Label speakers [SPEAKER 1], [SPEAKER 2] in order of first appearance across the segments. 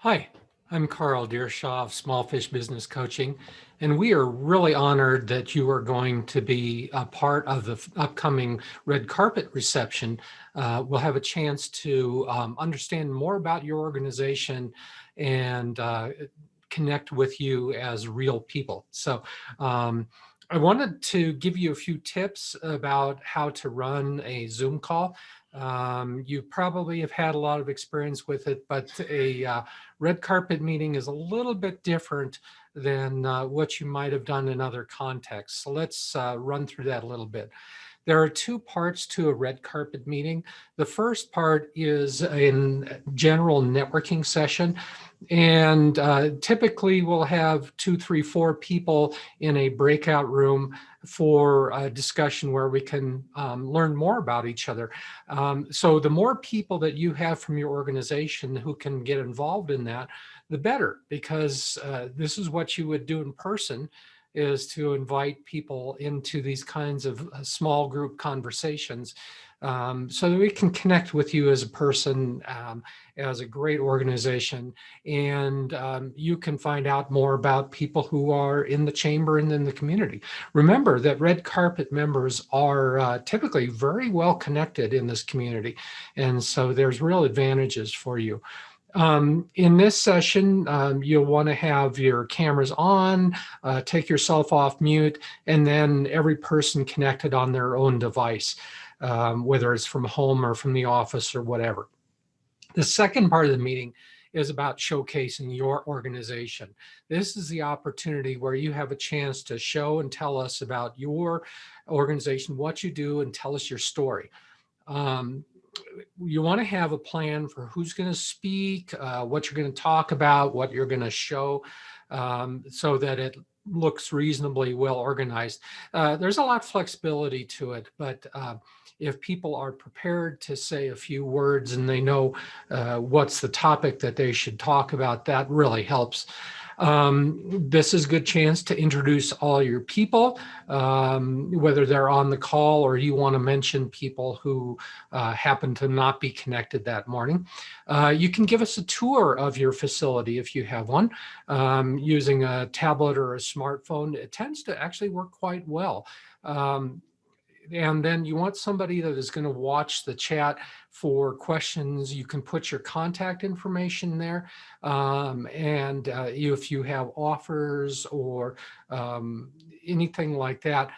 [SPEAKER 1] Hi, I'm Carl Dierschow of Small Fish Business Coaching, and we are really honored that you are going to be a part of the upcoming red carpet reception. We'll have a chance to understand more about your organization and connect with you as real people. So I wanted to give you a few tips about how to run a Zoom call. You probably have had a lot of experience with it, but a red carpet meeting is a little bit different than what you might have done in other contexts. So let's run through that a little bit. There are two parts to a red carpet meeting. The first part is a general networking session. And typically we'll have 2, 3, 4 people in a breakout room for a discussion where we can learn more about each other. So the more people that you have from your organization who can get involved in that, the better, because this is what you would do in person, is to invite people into these kinds of small group conversations so that we can connect with you as a person, as a great organization, and you can find out more about people who are in the chamber and in the community. Remember that red carpet members are typically very well connected in this community, and so there's real advantages for you. In this session, you'll want to have your cameras on, take yourself off mute, and then every person connected on their own device, whether it's from home or from the office or whatever. The second part of the meeting is about showcasing your organization. This is the opportunity where you have a chance to show and tell us about your organization, what you do, and tell us your story. You want to have a plan for who's going to speak, what you're going to talk about, what you're going to show, so that it looks reasonably well organized. There's a lot of flexibility to it, but if people are prepared to say a few words and they know what's the topic that they should talk about, that really helps. This is a good chance to introduce all your people, whether they're on the call or you want to mention people who happen to not be connected that morning. You can give us a tour of your facility if you have one, using a tablet or a smartphone. It tends to actually work quite well. And then you want somebody that is going to watch the chat for questions. You can put your contact information there. And if you have offers or anything like that,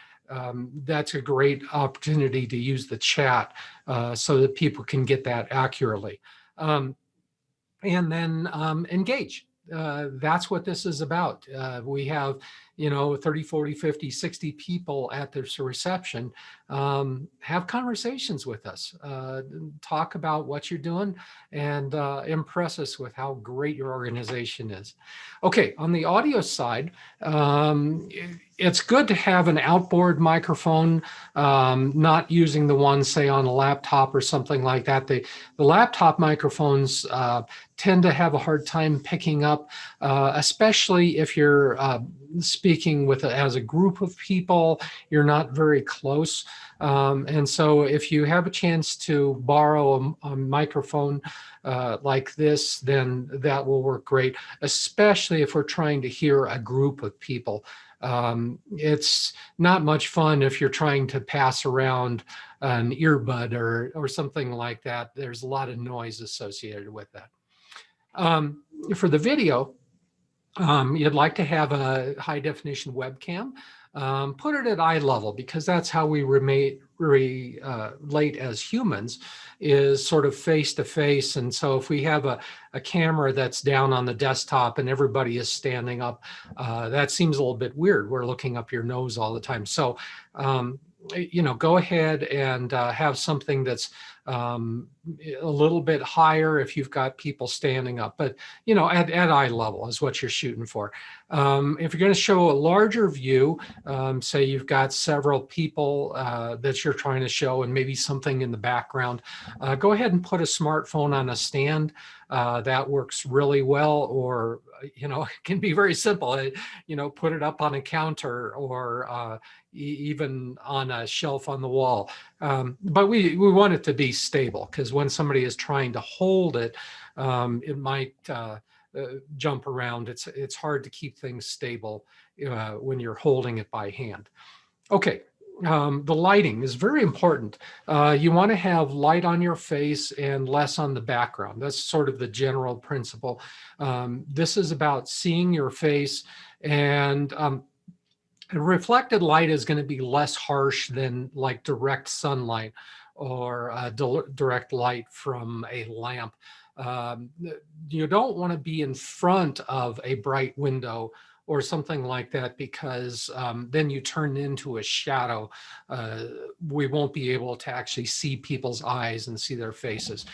[SPEAKER 1] that's a great opportunity to use the chat so that people can get that accurately. And then engage. That's what this is about. We have, 30, 40, 50, 60 people at this reception. Have conversations with us. Talk about what you're doing and impress us with how great your organization is. Okay, on the audio side, it's good to have an outboard microphone, not using the one, say, on a laptop or something like that. The laptop microphones tend to have a hard time picking up, especially if you're speaking as a group of people, you're not very close. And so if you have a chance to borrow a microphone like this, then that will work great, especially if we're trying to hear a group of people. It's not much fun if you're trying to pass around an earbud or something like that. There's a lot of noise associated with that. For the video, you'd like to have a high definition webcam. Put it at eye level, because that's how we relate as humans, is sort of face to face. And so if we have a camera that's down on the desktop and everybody is standing up, that seems a little bit weird. We're looking up your nose all the time. So, go ahead and have something that's a little bit higher if you've got people standing up, but at eye level is what you're shooting for. If you're going to show a larger view, say you've got several people that you're trying to show and maybe something in the background, go ahead and put a smartphone on a stand. That works really well. Or it can be very simple. Put it up on a counter or even on a shelf on the wall. But we want it to be stable, because when somebody is trying to hold it, it might jump around. It's hard to keep things stable when you're holding it by hand. Okay. The lighting is very important. You want to have light on your face and less on the background. That's sort of the general principle. This is about seeing your face, and reflected light is going to be less harsh than like direct sunlight or direct light from a lamp. Um, you don't want to be in front of a bright window or something like that, because then you turn into a shadow. Uh, we won't be able to actually see people's eyes and see their faces.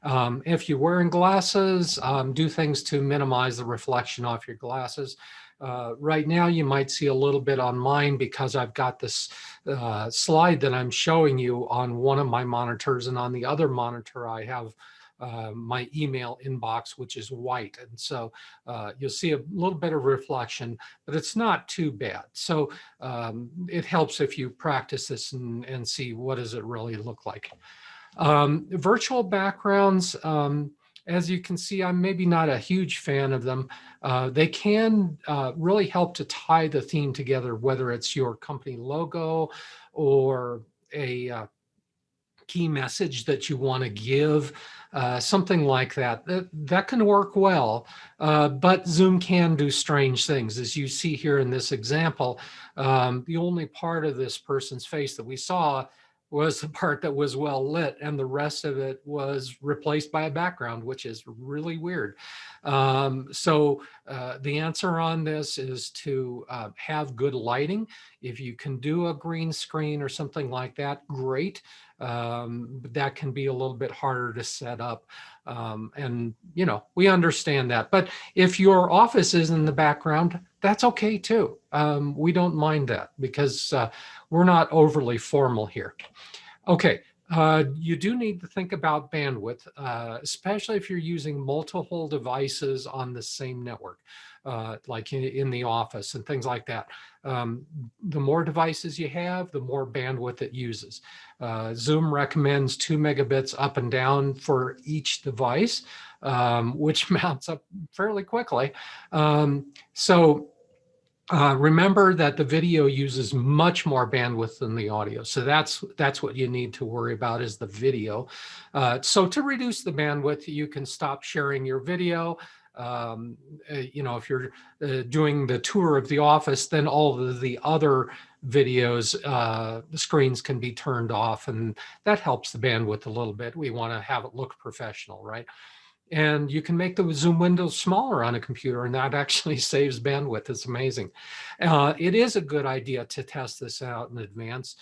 [SPEAKER 1] If you're wearing glasses, do things to minimize the reflection off your glasses. Right now, you might see a little bit on mine because I've got this slide that I'm showing you on one of my monitors, and on the other monitor, I have my email inbox, which is white. And so you'll see a little bit of reflection, but it's not too bad. So it helps if you practice this and see what does it really look like. Virtual backgrounds, as you can see, I'm maybe not a huge fan of them. They can really help to tie the theme together, whether it's your company logo or a key message that you want to give, something like that. That can work well, but Zoom can do strange things. As you see here in this example, the only part of this person's face that we saw was the part that was well lit, and the rest of it was replaced by a background, which is really weird. So the answer on this is to have good lighting. If you can do a green screen or something like that, great. But that can be a little bit harder to set up. And, we understand that. But if your office is in the background, that's okay too. We don't mind that because we're not overly formal here. Okay. You do need to think about bandwidth, especially if you're using multiple devices on the same network, like in the office and things like that. The more devices you have, the more bandwidth it uses. Zoom recommends 2 megabits up and down for each device, which mounts up fairly quickly. Remember that the video uses much more bandwidth than the audio. So that's what you need to worry about, is the video. So to reduce the bandwidth, you can stop sharing your video. If you're doing the tour of the office, then all of the other videos, the screens can be turned off, and that helps the bandwidth a little bit. We want to have it look professional, right? And you can make the Zoom windows smaller on a computer, and that actually saves bandwidth. It's amazing. It is a good idea to test this out in advance.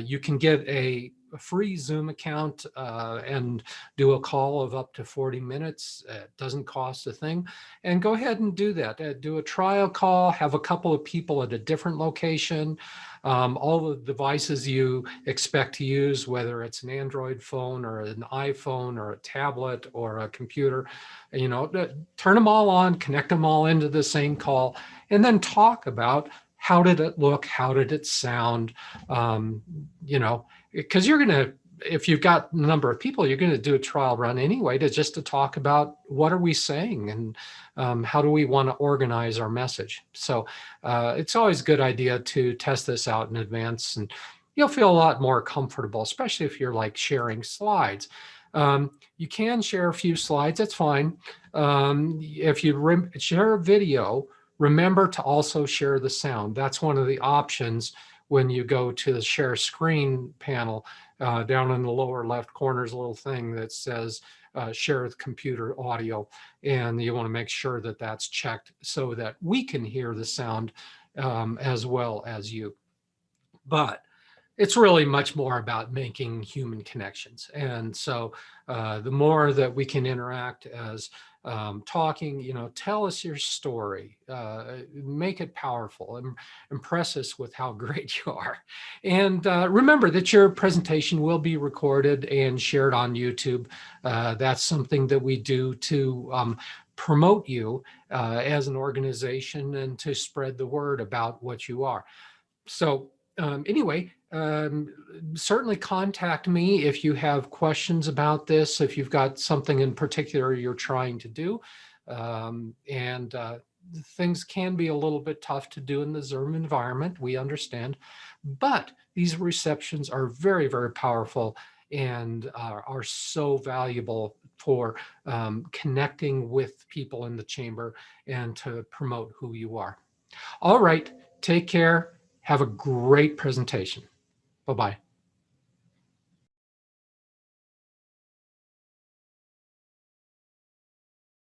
[SPEAKER 1] You can get a free Zoom account and do a call of up to 40 minutes. It doesn't cost a thing. And go ahead and do that. Do a trial call, have a couple of people at a different location. All the devices you expect to use, whether it's an Android phone or an iPhone or a tablet or a computer, turn them all on, connect them all into the same call, and then talk about how did it look, how did it sound, because you're going to, if you've got a number of people, you're going to do a trial run anyway to talk about what are we saying and how do we want to organize our message. So it's always a good idea to test this out in advance, and you'll feel a lot more comfortable, especially if you're like sharing slides. You can share a few slides, that's fine. If you share a video, remember to also share the sound. That's one of the options when you go to the share screen panel. Down in the lower left corner is a little thing that says share with computer audio, and you want to make sure that that's checked so that we can hear the sound as well as you. But it's really much more about making human connections. And so the more that we can interact as talking, tell us your story, make it powerful, and impress us with how great you are. And remember that your presentation will be recorded and shared on YouTube. That's something that we do to promote you as an organization and to spread the word about what you are. So anyway, certainly contact me if you have questions about this, if you've got something in particular you're trying to do. And things can be a little bit tough to do in the Zoom environment. We understand, but these receptions are very, very powerful and are so valuable for connecting with people in the chamber and to promote who you are. All right, take care. Have a great presentation. Bye-bye.